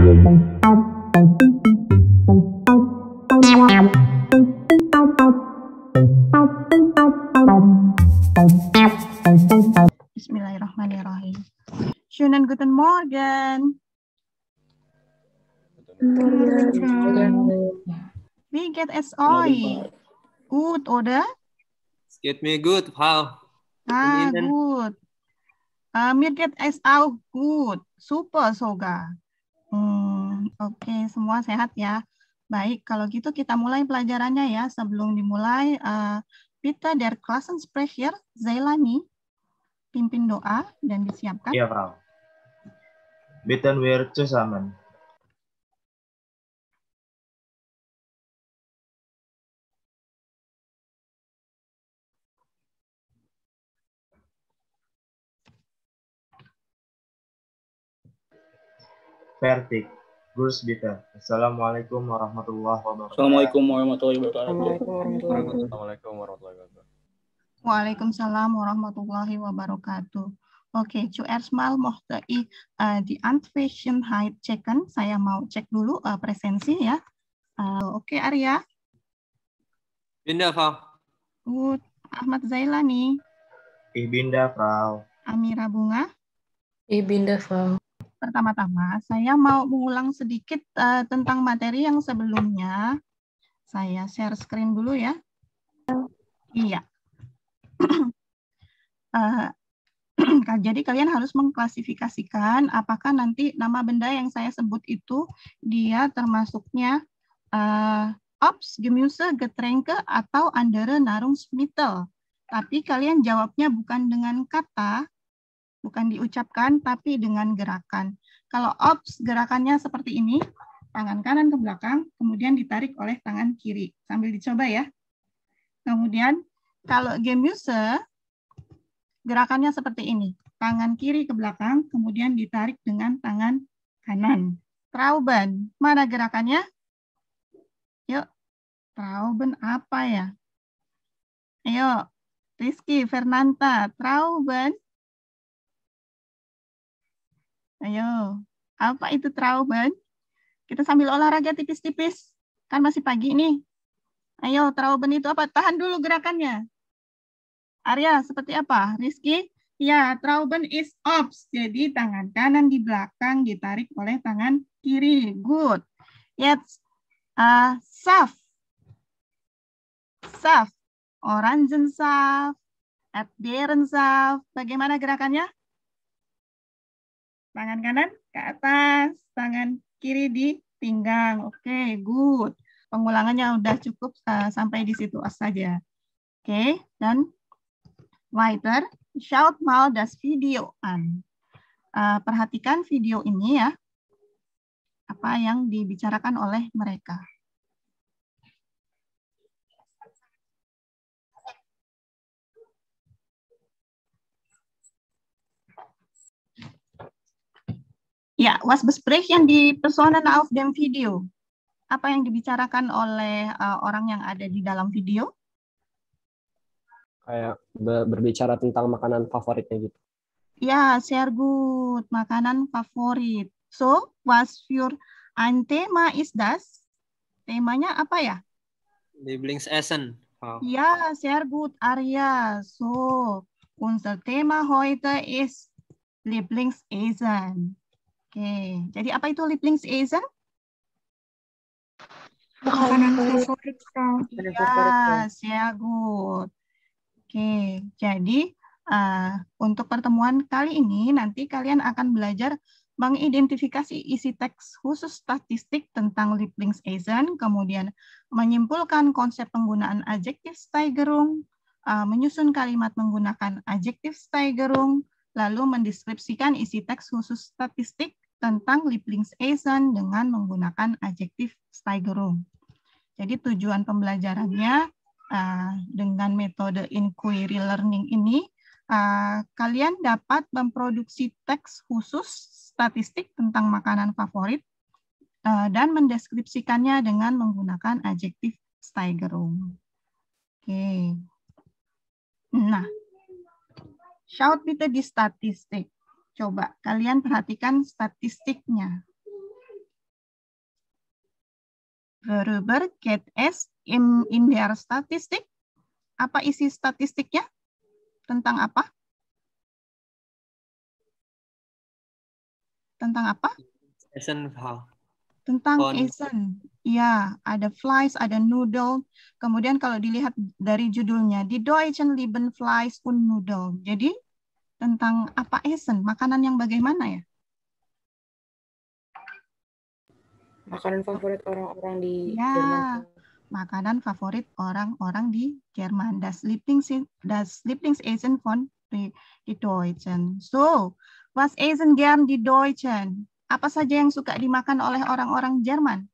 Bismillahirrahmanirrahim. Schönen guten Morgen. Wie geht es euch? Gut, oder? Es geht mir gut, Frau. Ah, Und Ihnen? gut. Mir geht es auch gut. Super sogar. Oke, semua sehat ya. Baik, kalau gitu kita mulai pelajarannya ya. Sebelum dimulai, bitte der Klassensprecher Zailani pimpin doa dan disiapkan. Ja, Frau. Bitten wir zusammen. Fertig. Grüß bitte. Assalamualaikum warahmatullahi wabarakatuh. Assalamualaikum warahmatullahi wabarakatuh. Assalamualaikum warahmatullahi wabarakatuh. Waalaikumsalam warahmatullahi wabarakatuh. Oke, zuerst mal möchte ich die Anwesenheit checken. Saya mau cek dulu presensi ya. Oke, Arya. Bin da, Frau. Gut. Ahmad Zailani. Ich bin da, Frau. Amira Bunga. Ich bin da, Frau. Pertama-tama, saya mau mengulang sedikit tentang materi yang sebelumnya. Saya share screen dulu ya. Iya. Jadi kalian harus mengklasifikasikan apakah nanti nama benda yang saya sebut itu dia termasuknya Obst, Gemüse, Getränke atau andere Nahrungsmittel. Tapi kalian jawabnya bukan dengan kata, bukan diucapkan, tapi dengan gerakan. Kalau Obst, gerakannya seperti ini, tangan kanan ke belakang, kemudian ditarik oleh tangan kiri. Sambil dicoba ya. Kemudian kalau Gemüse, gerakannya seperti ini. Tangan kiri ke belakang, kemudian ditarik dengan tangan kanan. Trauben, mana gerakannya? Yuk, Trauben apa ya? Ayo, Rizky, Fernanda, Trauben. Ayo, apa itu Trauben? Kita sambil olahraga tipis-tipis. Kan masih pagi nih. Ayo, Trauben itu apa? Tahan dulu gerakannya. Arya, seperti apa? Rizky? Ya, Trauben is Obst. Jadi tangan kanan di belakang ditarik oleh tangan kiri. Good. Jetzt, Saft. Saft. Orangensaft. Erdbeerensaft. Bagaimana gerakannya? Tangan kanan ke atas. Tangan kiri di pinggang. Oke, good. Pengulangannya udah cukup sampai di situ saja. Oke, dan weiter, schaut mal das Video an. Perhatikan video ini ya, apa yang dibicarakan oleh mereka. Ya, was besprechen die Personen auf dem Video? Apa yang dibicarakan oleh orang yang ada di dalam video? Kayak berbicara tentang makanan favoritnya gitu. Ya, sehr gut. Makanan favorit. So, was für ein Thema ist das? Temanya apa ya? Lieblingsessen, Frau. Ja, sehr gut, Arya. So, unser Thema heute ist Lieblingsessen. Oke, jadi apa itu Lieblingsessen? Makanan favorit, Frau. Ya, sehr gut. Oke, jadi untuk pertemuan kali ini nanti kalian akan belajar mengidentifikasi isi teks khusus statistik tentang Lieblingsessen, kemudian menyimpulkan konsep penggunaan adjektif Steigerung, menyusun kalimat menggunakan adjektif Steigerung, lalu mendeskripsikan isi teks khusus statistik tentang Lieblingsessen dengan menggunakan adjektif Steigerung. Jadi tujuan pembelajarannya dengan metode inquiry learning ini, kalian dapat memproduksi teks khusus statistik tentang makanan favorit dan mendeskripsikannya dengan menggunakan adjektif Steigerung. Oke. Nah, schaut bitte di statistik. Coba kalian perhatikan statistiknya. Worüber geht es in der Statistik? Apa isi statistiknya? Tentang apa? Tentang apa? Essen, Frau. Tentang On. Essen. Ya, ada flies, ada noodle. Kemudian kalau dilihat dari judulnya, Die Deutschen lieben Flies und Noodle. Jadi, tentang apa Essen? Makanan yang bagaimana ya? Makanan favorit orang-orang di Ya, Jerman. makanan favorit orang-orang di Jerman. Das Lieblingsessen von die Deutschen. So, was essen gern die Deutschen? Apa saja yang suka dimakan oleh orang-orang Jerman?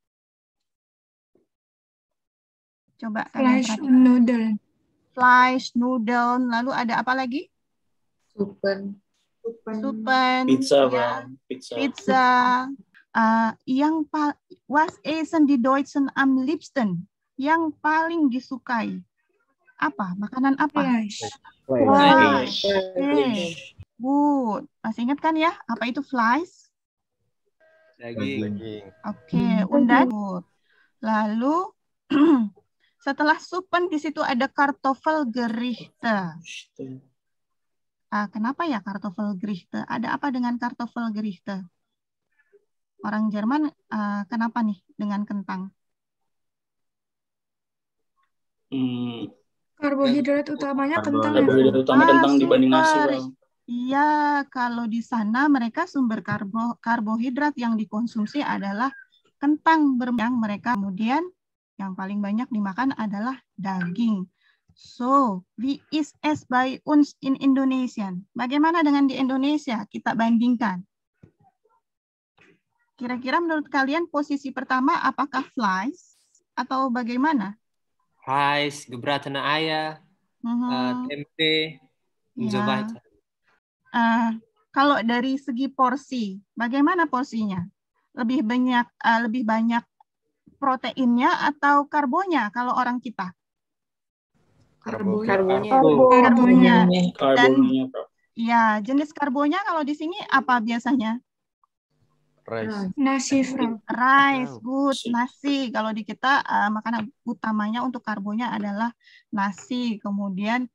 Coba kalian Fleisch perhatikan. und Nudeln. Fleisch, noodle, lalu ada apa lagi? Suppen. Suppen, Pizza, ya, Bang. Pizza. pizza. Was essen die Deutschen am liebsten? Yang paling disukai. Apa? Makanan apa? Fleisch. Fleisch. Fleisch. Good. Masih ingat kan ya? Apa itu flies? Daging. Oke, undan. Good. Lalu setelah suppen di situ ada Kartoffelgerichte. Kenapa ya Kartoffelgerichte? Ada apa dengan Kartoffelgerichte? Orang Jerman kenapa nih dengan kentang? Karbohidrat utamanya kentang. Karbohidrat utama kentang dibanding nasi, super. Bang. Iya, kalau di sana mereka sumber karbohidrat yang dikonsumsi adalah kentang yang mereka kemudian yang paling banyak dimakan adalah daging. So, wie ist es bei uns in Indonesia? Bagaimana dengan di Indonesia? Kita bandingkan. Kira-kira menurut kalian posisi pertama apakah flies atau bagaimana? Reis, gebratene Eier, tempe, und so weiter. Kalau dari segi porsi, bagaimana porsinya? Lebih banyak proteinnya atau karbonya kalau orang kita? Karbonya. Dan ya, jenis karbonya kalau di sini apa biasanya? Nasi, Frau. Rice, good, nasi. Kalau di kita makanan utamanya untuk karbonya adalah nasi. Kemudian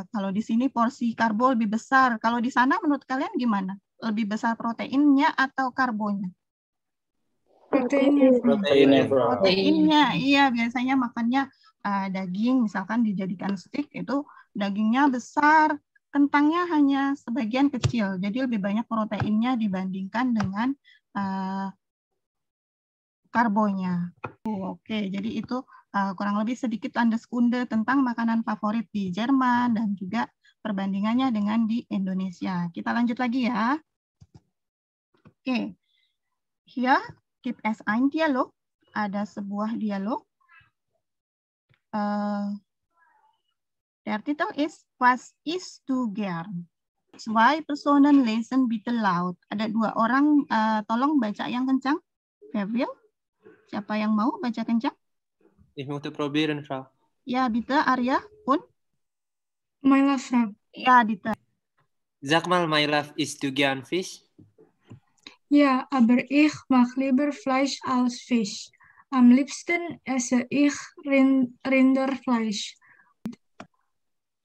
kalau di sini porsi karbo lebih besar. Kalau di sana menurut kalian gimana? Lebih besar proteinnya atau karbonya? Proteinnya, iya biasanya makannya daging, misalkan dijadikan steak itu dagingnya besar, kentangnya hanya sebagian kecil, jadi lebih banyak proteinnya dibandingkan dengan karbonya. Oke, jadi itu kurang lebih sedikit Landeskunde tentang makanan favorit di Jerman dan juga perbandingannya dengan di Indonesia. Kita lanjut lagi ya. Oke, hier gibt es ein Dialog. Ada sebuah dialog. Der Titel ist Was isst du gern? Zwei Personen lesen bitte laut. Ada dua orang, tolong baca yang kencang. Wer will? Siapa yang mau baca kencang? Ich möchte probieren, Frau. Ja, bitte, Arya. Und? My love, Frau. Ja, bitte. Sag mal, my love, isst du gern Fisch? Ja, aber ich mag lieber Fleisch als Fisch. Am liebsten esse ich Rinderfleisch.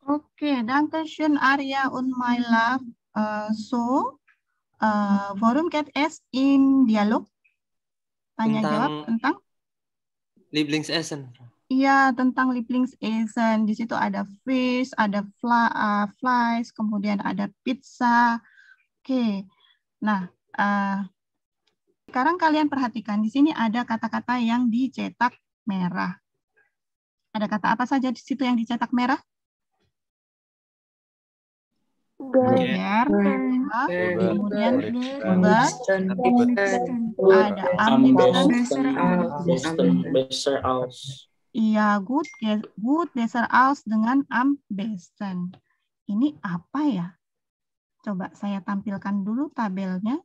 Okay, danke schön, Arya und my love. Worum geht es im Dialog? Tanya jawab tentang? Lieblingsessen. Iya, tentang Lieblingsessen. Di situ ada fish, ada flies, kemudian ada pizza. Oke. Nah, sekarang kalian perhatikan di sini ada kata-kata yang dicetak merah. Ada kata apa saja di situ yang dicetak merah? Kemudian ada besser als. Iya, good besser als dengan am besten. Ini apa ya? Coba saya tampilkan dulu tabelnya.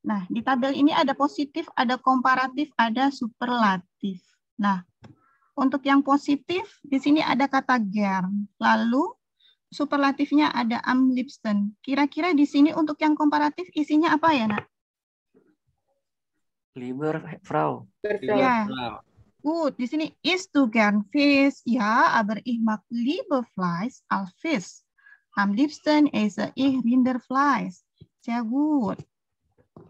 Nah, di tabel ini ada positif, ada komparatif, ada superlatif. Nah, untuk yang positif di sini ada kata gern. Lalu superlatifnya ada am liebsten. Kira-kira di sini untuk yang komparatif isinya apa ya, Nak? Lieber Frau. Ya. Gut, di sini ist du gern Fisch? Ja, aber ich mag lieber Fleisch als Fisch. Am liebsten esse ich Rinderfleisch. Sehr gut.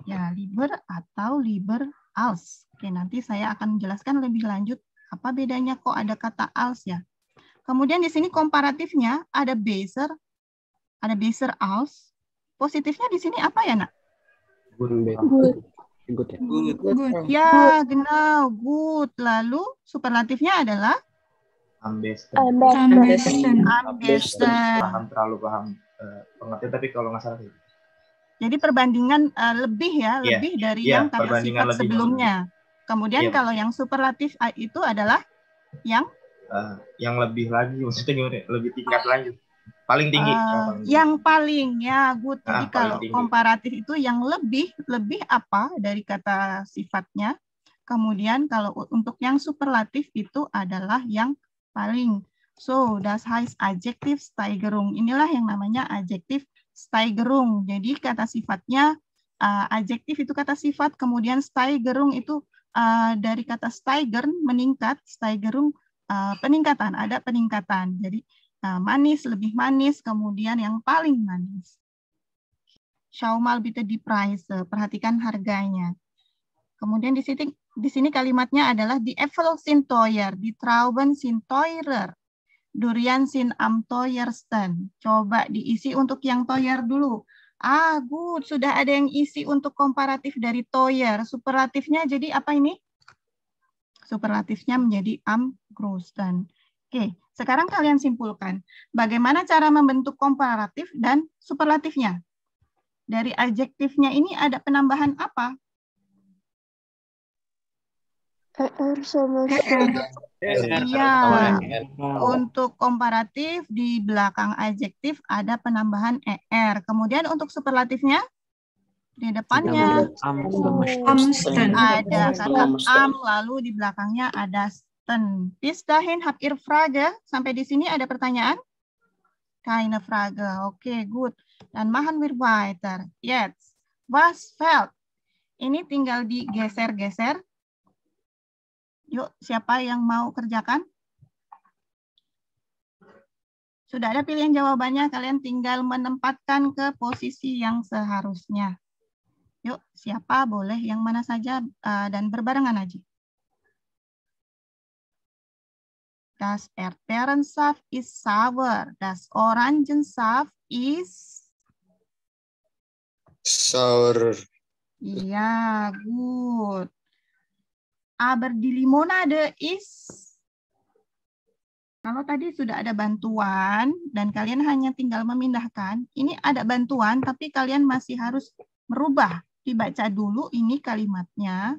Ya, lieber atau lieber als. Oke, nanti saya akan menjelaskan lebih lanjut apa bedanya kok ada kata als ya. Kemudian di sini komparatifnya ada besser als. Positifnya di sini apa ya, Nak? Good. Ya, genau, good. Lalu superlatifnya adalah Am besten. am besten. Terlalu paham pengertian, tapi kalau nggak salah gitu. Jadi perbandingan lebih ya, lebih dari yang kata sifat sebelumnya. Kemudian kalau yang superlatif itu adalah yang lebih lagi, maksudnya gimana? Lebih tingkat lagi. Paling tinggi. Yang paling ya, good. Jadi kalau tinggi. komparatif itu yang lebih apa dari kata sifatnya. Kemudian kalau untuk yang superlatif itu adalah yang paling. So, das heißt Adjektiv Steigerung. Inilah yang namanya adjektif Steigerung. Jadi kata sifatnya adjektif itu kata sifat, kemudian Steigerung itu dari kata steigern meningkat, Steigerung peningkatan, ada peningkatan. Jadi manis, lebih manis, kemudian yang paling manis. Schau mal bitte die Preise, perhatikan harganya. Kemudian di sini kalimatnya adalah die Äpfel sind teuer, die Trauben sind teurer, Durian sind am teuersten. Coba diisi untuk yang teuer dulu. Good, sudah ada yang isi untuk komparatif dari teuer. Superlatifnya jadi apa ini? Superlatifnya menjadi am größten. Oke, sekarang kalian simpulkan. Bagaimana cara membentuk komparatif dan superlatifnya? Dari adjektifnya ini ada penambahan apa? Iya, untuk komparatif di belakang adjektif ada penambahan er. Kemudian untuk superlatifnya di depannya ada kata am, lalu di belakangnya ada sten. Bis dahin habt ihr Frage? Sampai di sini ada pertanyaan? Keine Frage. Oke, good. Dan machen wir weiter. Jetzt, was fehlt? Ini tinggal digeser-geser. Yuk, siapa yang mau kerjakan? Sudah ada pilihan jawabannya, kalian tinggal menempatkan ke posisi yang seharusnya. Yuk, siapa boleh yang mana saja dan berbarengan aja. Das Erdbeerensaft is sour. Das Orangensaft is sour. Iya, good. Aber die Limonade is. Kalau tadi sudah ada bantuan dan kalian hanya tinggal memindahkan, ini ada bantuan tapi kalian masih harus merubah. Dibaca dulu ini kalimatnya,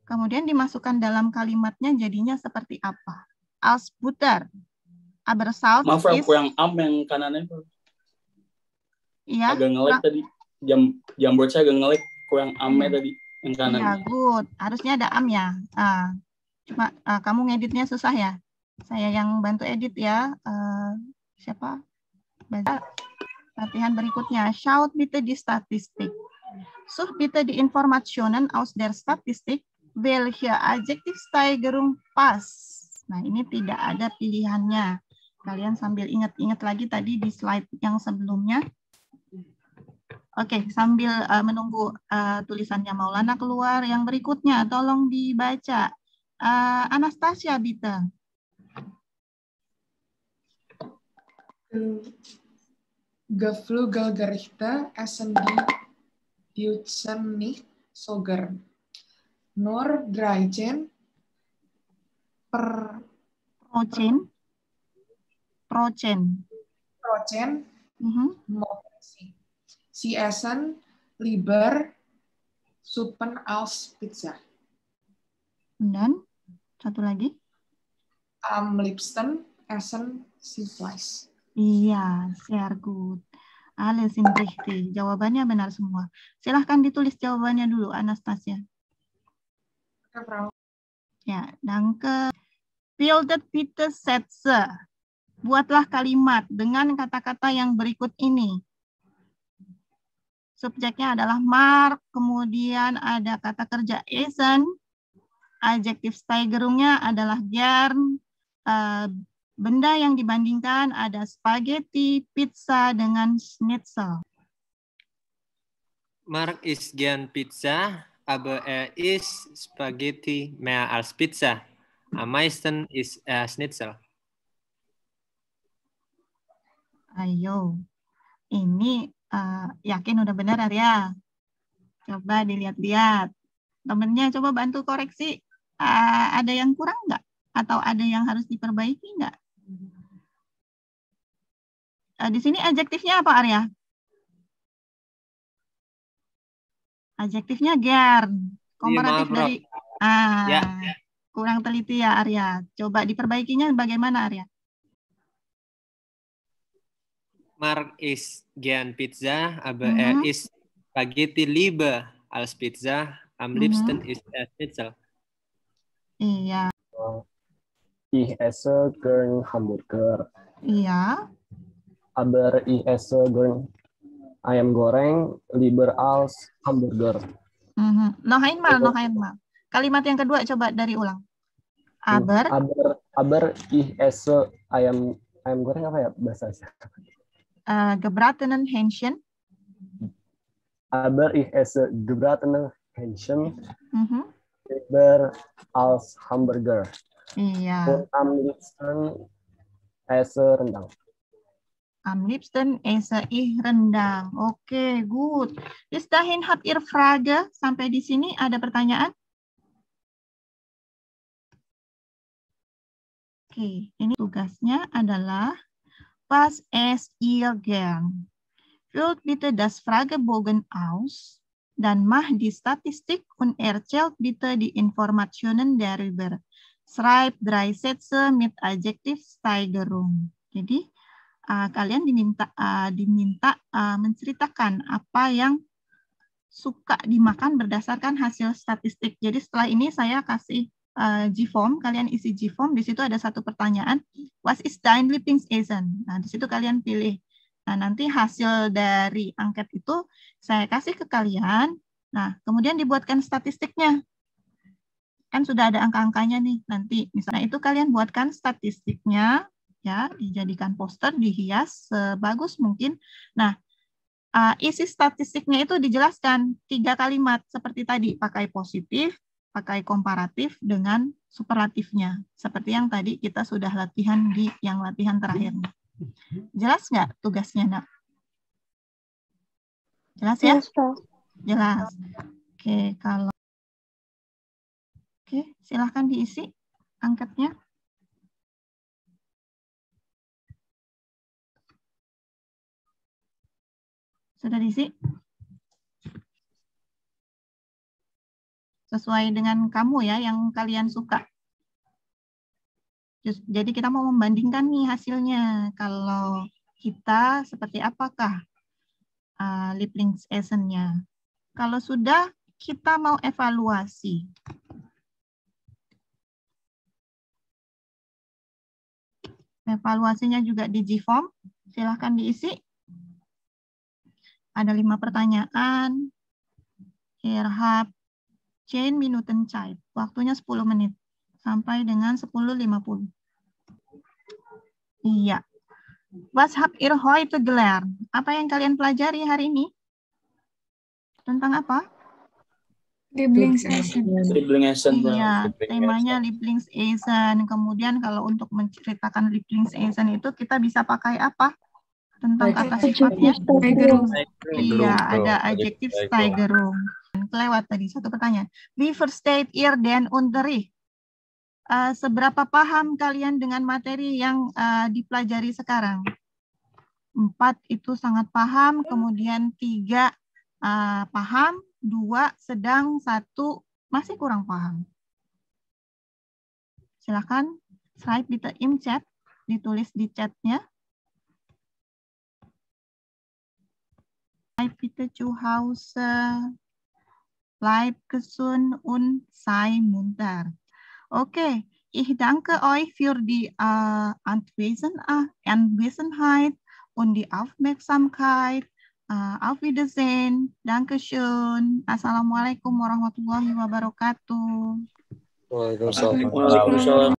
kemudian dimasukkan dalam kalimatnya jadinya seperti apa. Als Butter. Aber Salz Maaf, is. aku yang am yang kanannya. Iya. Agak nge-lag tadi. Jamboard saya agak nge-lag. Aku yang amnya tadi. Yang kanan. Iya, good. Harusnya ada am ya. Cuma kamu ngeditnya susah ya. Saya yang bantu edit ya. Siapa? Baca latihan berikutnya. Schaut bitte die Statistik. Such bitte die Informationen aus der Statistik, welche Adjektivsteigerung passt. Nah, ini tidak ada pilihannya. Kalian sambil ingat-ingat lagi tadi di slide yang sebelumnya. Oke, sambil menunggu tulisannya Maulana keluar, yang berikutnya tolong dibaca. Anastasia, bitte. Geflügelgerichte essen die Deutschen nicht so gern. Nur 13 Prozent Sie essen lieber Suppen als Pizza. Dan satu lagi. Am liebsten essen Sie Fleisch. Iya, sehr gut. Alles sind richtig. Jawabannya benar semua. Silahkan ditulis jawabannya dulu, Anastasia. Oke, Frau. Ya, danke. Bildet bitte Sätze. Buatlah kalimat dengan kata-kata yang berikut ini. Subjeknya adalah Mark, kemudian ada kata kerja Essen, adjektif Steigerungnya adalah gern, benda yang dibandingkan ada spaghetti, pizza dengan schnitzel. Mark ist gern Pizza, aber isst Spaghetti mehr als Pizza. Am meisten ist Schnitzel. Ayo, ini yakin udah benar Arya? Coba dilihat-lihat. Temennya coba bantu koreksi. Ada yang kurang nggak? Atau ada yang harus diperbaiki nggak? Di sini adjektifnya apa Arya? Adjektifnya gern. Komparatif dari ya. Kurang teliti ya Arya. Coba diperbaikinya bagaimana Arya? Mark ist gern Pizza, aber isst Spaghetti lieber als Pizza. Am liebsten ist Schnitzel. Iya. Ich esse gern Hamburger. Iya. Aber ich esse gern ayam goreng lieber als Hamburger. Noch einmal. Kalimat yang kedua coba dari ulang. Aber ich esse ayam goreng apa ya bahasanya? Gebratenen Hähnchen. Aber ich esse gebratene Hähnchen lieber als Hamburger. Iya. Und am liebsten esse rendang. Am liebsten esse ich rendang. Oke, good. Bis dahin habt ihr Frage? Sampai di sini ada pertanyaan? Oke, ini tugasnya adalah Was esst ihr gern? Füllt bitte das Fragebogen aus, dann macht die Statistik und erzählt bitte die Informationen darüber. Schreibt 3 Sätze mit Adjektiv Steigerung. Jadi, kalian diminta menceritakan apa yang suka dimakan berdasarkan hasil statistik. Jadi setelah ini saya kasih G-form, kalian isi G-form, di situ ada satu pertanyaan, was ist dein Lieblingsessen? Nah, di situ kalian pilih. Nah, nanti hasil dari angket itu saya kasih ke kalian. Nah, kemudian dibuatkan statistiknya. Kan sudah ada angka-angkanya nih. Nanti misalnya itu kalian buatkan statistiknya, ya, dijadikan poster, dihias sebagus mungkin. Nah, isi statistiknya itu dijelaskan 3 kalimat seperti tadi, pakai positif, pakai komparatif dengan superlatifnya. Seperti yang tadi kita sudah latihan di yang latihan terakhir. Jelas nggak tugasnya, Nak? Jelas ya? Jelas. Oke, silahkan diisi angkatnya. Sudah diisi? Sesuai dengan kamu ya, yang kalian suka. Jadi kita mau membandingkan nih hasilnya. Kalau kita seperti apakah Lieblingsessen-nya. Kalau sudah, kita mau evaluasi. Evaluasinya juga di G-form. Silahkan diisi. Ada 5 pertanyaan. Ihr 10 Minuten Zeit. Waktunya 10 menit. Sampai dengan 10.50. Iya. Was habt ihr heute gelernt? Apa yang kalian pelajari hari ini? Tentang apa? Lieblingsessen. Iya, temanya Lieblingsessen. Kemudian kalau untuk menceritakan Lieblingsessen itu kita bisa pakai apa? Tentang kata sifatnya? Iya, ada adjektif Steigerung. Kelewat tadi satu pertanyaan. Wie versteht ihr den Unterricht? Seberapa paham kalian dengan materi yang dipelajari sekarang? 4 itu sangat paham, kemudian 3 paham, 2 sedang, 1 masih kurang paham. Silakan schreibt bitte im chat, ditulis di chatnya. Schreibt bitte zu Hause, bleib gesund und sei munter. Okay, ich danke euch für die Anwesenheit und die Aufmerksamkeit. Auf Wiedersehen. Dankeschön. Assalamualaikum warahmatullahi wabarakatuh. Waalaikumsalam. Waalaikumsalam.